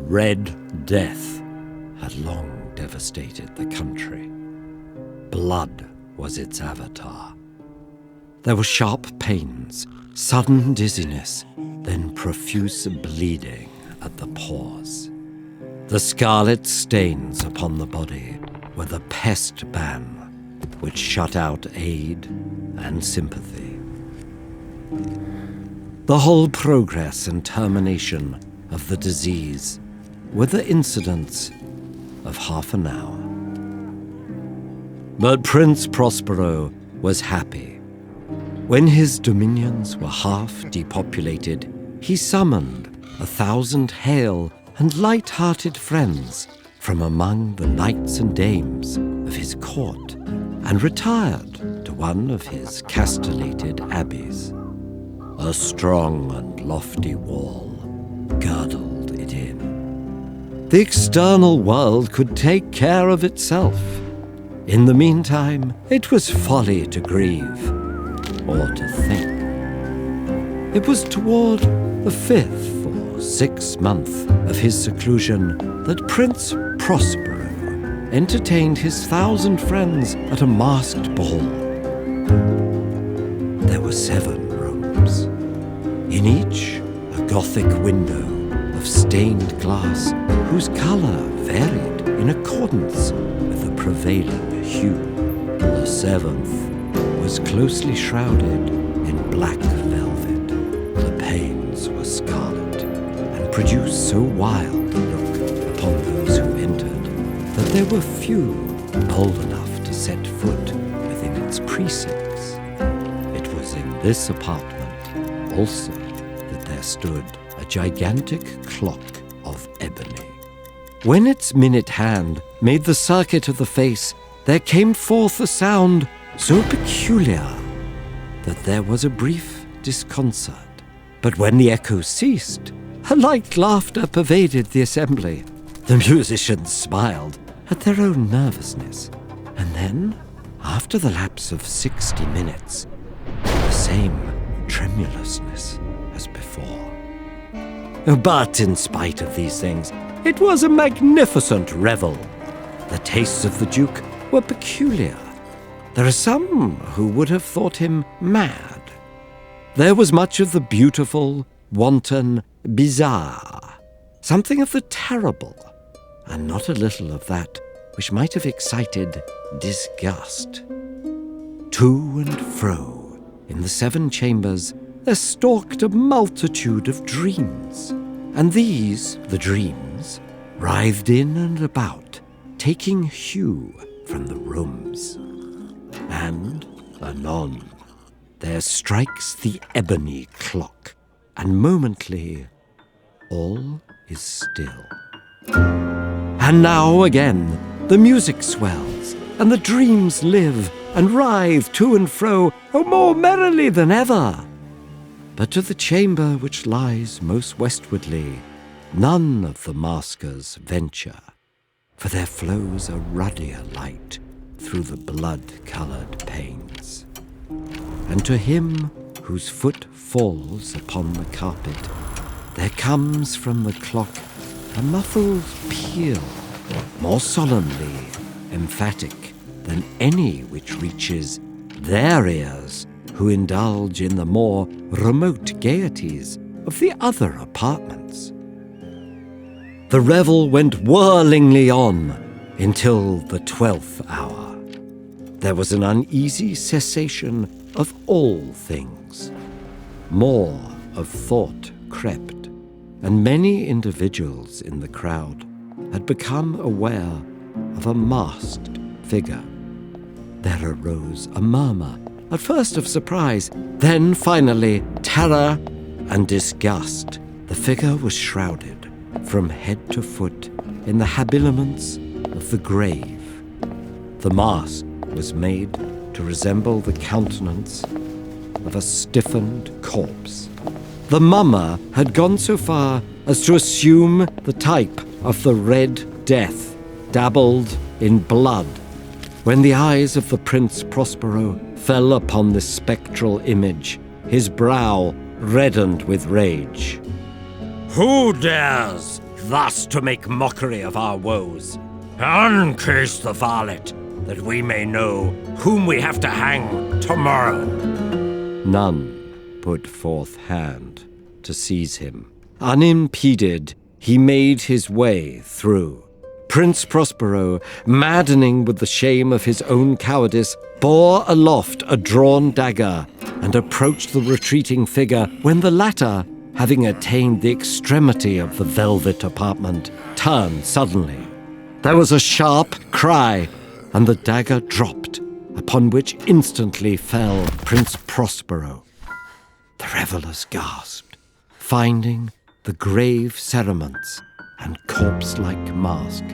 Red Death had long devastated the country. Blood was its avatar. There were sharp pains, sudden dizziness, then profuse bleeding at the pores. The scarlet stains upon the body were the pest ban, which shut out aid and sympathy. The whole progress and termination of the disease were the incidents of half an hour. But Prince Prospero was happy. When his dominions were half depopulated, he summoned 1,000 hale and light-hearted friends from among the knights and dames of his court and retired to one of his castellated abbeys. A strong and lofty wall girdled it in. The external world could take care of itself. In the meantime, it was folly to grieve or to think. It was toward the 5th or 6th month of his seclusion that Prince Prospero entertained his 1,000 friends at a masked ball. There were 7 rooms, in each a Gothic window of stained glass whose color varied in accordance with the prevailing hue. The 7th was closely shrouded in black velvet. The panes were scarlet and produced so wild a look upon those who entered that there were few bold enough to set foot within its precincts. It was in this apartment also that there stood a gigantic clock of ebony. When its minute hand made the circuit of the face, there came forth a sound so peculiar that there was a brief disconcert. But when the echo ceased, a light laughter pervaded the assembly. The musicians smiled at their own nervousness, and then, after the lapse of 60 minutes, the same tremulousness as before. But in spite of these things, it was a magnificent revel. The tastes of the Duke were peculiar. There are some who would have thought him mad. There was much of the beautiful, wanton, bizarre, something of the terrible, and not a little of that which might have excited disgust. To and fro in the 7 chambers there stalked a multitude of dreams, and these, the dreams, writhed in and about, taking hue from the rooms. And, anon, there strikes the ebony clock, and momently all is still. And now again the music swells, and the dreams live and writhe to and fro, oh, more merrily than ever. But to the chamber which lies most westwardly, none of the maskers venture, for there flows a ruddier light through the blood-coloured panes. And to him whose foot falls upon the carpet, there comes from the clock a muffled peal, more solemnly emphatic than any which reaches their ears who indulge in the more remote gaieties of the other apartments. The revel went whirlingly on until the 12th hour. There was an uneasy cessation of all things. More of thought crept, and many individuals in the crowd had become aware of a masked figure. There arose a murmur, at first of surprise, then finally terror and disgust. The figure was shrouded from head to foot in the habiliments of the grave. The mask was made to resemble the countenance of a stiffened corpse. The mummer had gone so far as to assume the type of the Red Death, dabbled in blood. When the eyes of the Prince Prospero fell upon this spectral image, his brow reddened with rage. Who dares thus to make mockery of our woes. Uncase the varlet, that we may know whom we have to hang tomorrow. None put forth hand to seize him. Unimpeded, he made his way through. Prince Prospero, maddening with the shame of his own cowardice, bore aloft a drawn dagger and approached the retreating figure when the latter, having attained the extremity of the velvet apartment, turned suddenly. There was a sharp cry, and the dagger dropped, upon which instantly fell Prince Prospero. The revellers gasped, finding the grave cerements and corpse-like mask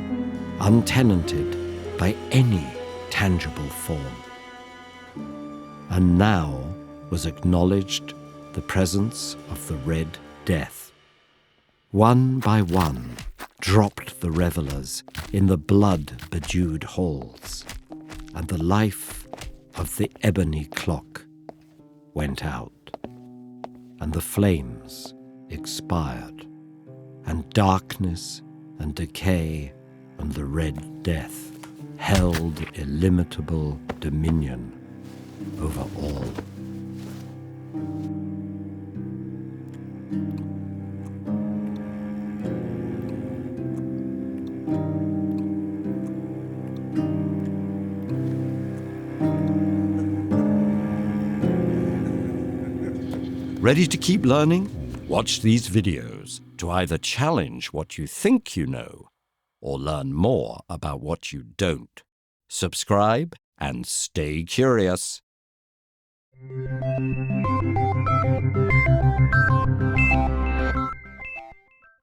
untenanted by any tangible form. And now was acknowledged the presence of the Red Death. One by one dropped the revellers in the blood-bedewed halls, and the life of the ebony clock went out, and the flames expired, and darkness and decay and the Red Death held illimitable dominion over all. Ready to keep learning? Watch these videos to either challenge what you think you know or learn more about what you don't. Subscribe and stay curious.